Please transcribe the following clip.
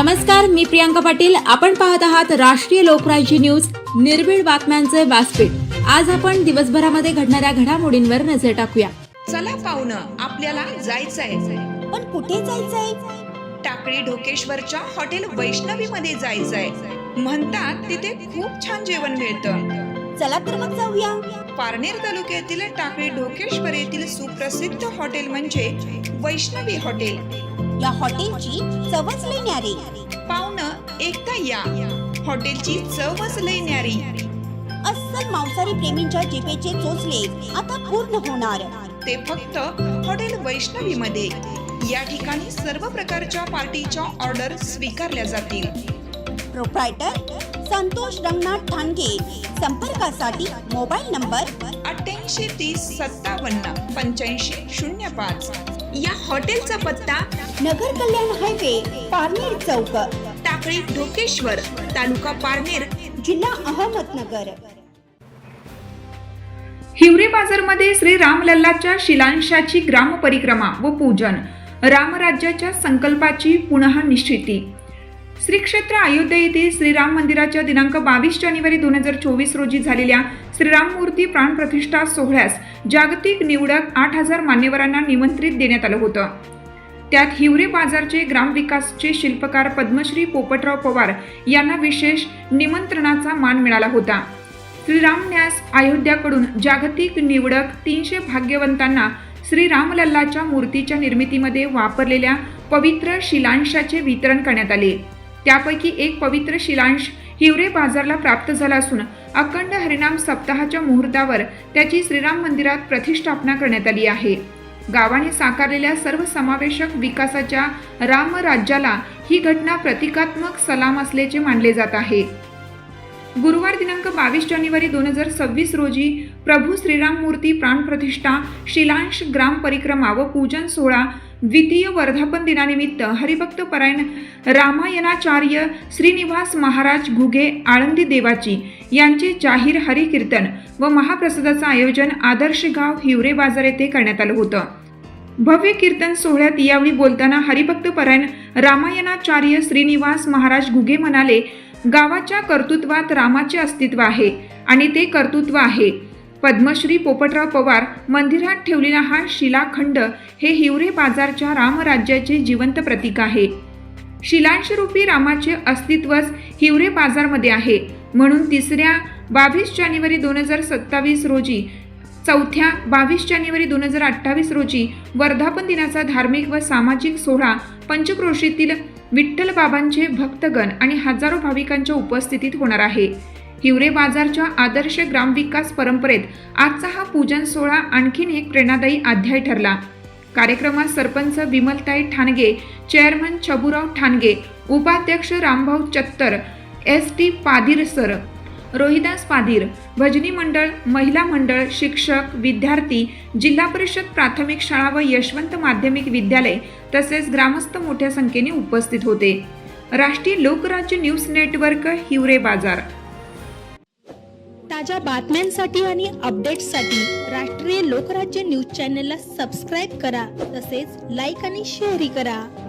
नमस्कार, मी प्रियांका पाटील. आपण पाहत आहात राष्ट्रीय लोकराज्य न्यूज, निर्भीड बातम्यांचे व्यासपीठ. आज आपण दिवसभरामध्ये घडणाऱ्या घडामोडींवर नजर टाकूया. चला पाहुणं, आपल्याला जायचंय. पण कुठे जायचंय? टाकळी ढोकेश्वरच्या हॉटेल वैष्णवी मध्ये जायचंय. म्हणतात तिथे खूप छान जेवण मिळतं. चला तर मग जाऊया. पारनेर तालुक्यातील टाकळी ढोकेश्वर येथील सुप्रसिद्ध हॉटेल म्हणजे वैष्णवी हॉटेल. या हॉटेलची चवच लई न्यारी. पाहुणं, एकदा या. हॉटेलची चवच लई न्यारी. अस्सल मांसाहारी प्रेमींच्या जिभेचे चोचले आता पूर्ण होणार. ते फक्त हॉटेल वैष्णवी मध्ये. या ठिकाणी सर्व प्रकारच्या पार्टीच्या ऑर्डर स्वीकारल्या जातील. प्रोप्रायटर संतोष रंगनाथ ठाणगे. संपर्कासाठी मोबाईल नंबर 8830578505. या हॉटेलचा पत्ता नगर कल्याण हायवे, पारनेर चौक, टाकळी ढोकेश्वर, तालुका पारनेर, जिल्हा अहमदनगर. हिवरे बाजारमध्ये श्री रामलल्लाच्या शिलान्शाची ग्राम परिक्रमा व पूजन. रामराज्याच्या संकल्पाची पुनः निश्चिती. श्री क्षेत्र अयोध्या येथे श्रीराम मंदिराच्या दिनांक 22 जानेवारी 2024 रोजी झालेल्या श्रीराम मूर्ती प्राणप्रतिष्ठा सोहळ्यास जागतिक निवडक 8000 मान्यवरांना निमंत्रित देण्यात आलं होतं. त्यात हिवरे बाजारचे ग्रामविकासचे शिल्पकार पद्मश्री पोपटराव पवार यांना विशेष निमंत्रणाचा मान मिळाला होता. श्रीराम न्यास अयोध्याकडून जागतिक निवडक 300 भाग्यवंतांना श्री रामलल्लाच्या मूर्तीच्या निर्मितीमध्ये वापरलेल्या पवित्र शिलांशाचे वितरण करण्यात आले. त्यापैकी एक पवित्र शिलांश हिवरे बाजारला प्राप्त झाला असून अखंड हरिनाम सप्ताहाच्या मुहूर्तावर त्याची श्रीराम मंदिरात प्रतिष्ठापना करण्यात आली आहे. गावाने साकारलेल्या सर्वसमावेशक विकासाच्या रामराज्याला ही घटना प्रतिकात्मक सलाम असल्याचे मानले जात आहे. गुरुवार दिनांक 22 जानेवारी 2026 रोजी प्रभू श्रीराम मूर्ती प्राणप्रतिष्ठा शिलांश ग्राम परिक्रमा व पूजन सोहळा द्वितीय वर्धापन दिनानिमित्त हरिभक्त परायण रामायणाचार्य श्रीनिवास महाराज घुगे आळंदी देवाची यांचे जाहीर हरिकीर्तन व महाप्रसादाचं आयोजन आदर्श गाव हिवरे बाजार येथे करण्यात आलं होतं. भव्य कीर्तन सोहळ्यात यावेळी बोलताना हरिभक्त परायण रामायणाचार्य श्रीनिवास महाराज घुगे म्हणाले, गावाच्या कर्तृत्वात रामाचे अस्तित्व आहे आणि ते कर्तृत्व आहे. पद्मश्री पोपटराव पवार मंदिरात ठेवलेला हा शिलाखंड हे हिवरे बाजारच्या रामराज्याचे जिवंत प्रतीक आहे. शिलांशरूपी रामाचे अस्तित्वच हिवरे बाजारमध्ये आहे. म्हणून तिसऱ्या 22 जानेवारी 2027 रोजी, चौथ्या 22 जानेवारी 2028 रोजी वर्धापन दिनाचा धार्मिक व सामाजिक सोहळा पंचक्रोशीतील विठ्ठल बाबांचे भक्तगण आणि हजारो भाविकांच्या उपस्थितीत होणार आहे. हिवरे बाजारच्या आदर्श ग्रामविकास परंपरेत आजचा हा पूजन सोहळा आणखीन एक प्रेरणादायी अध्याय ठरला. कार्यक्रमात सरपंच विमलताई ठाणगे, चेअरमन छबुराव ठाणगे, उपाध्यक्ष रामभाऊ चत्तर, ST पादीर सर, रोहिदास पादीर, भजनी मंडळ, महिला मंडळ, शिक्षक, विद्यार्थी, जिल्हा परिषद प्राथमिक शाळा व यशवंत माध्यमिक विद्यालय तसेच ग्रामस्थ मोठ्या संख्येने उपस्थित होते. राष्ट्रीय लोकराज्य न्यूज नेटवर्क, हिवरे बाजार. ताज्या बातम्यांसाठी आणि अपडेट्ससाठी राष्ट्रीय लोकराज्य न्यूज चॅनलला सबस्क्राईब करा. तसेच लाईक आणि शेअरही करा.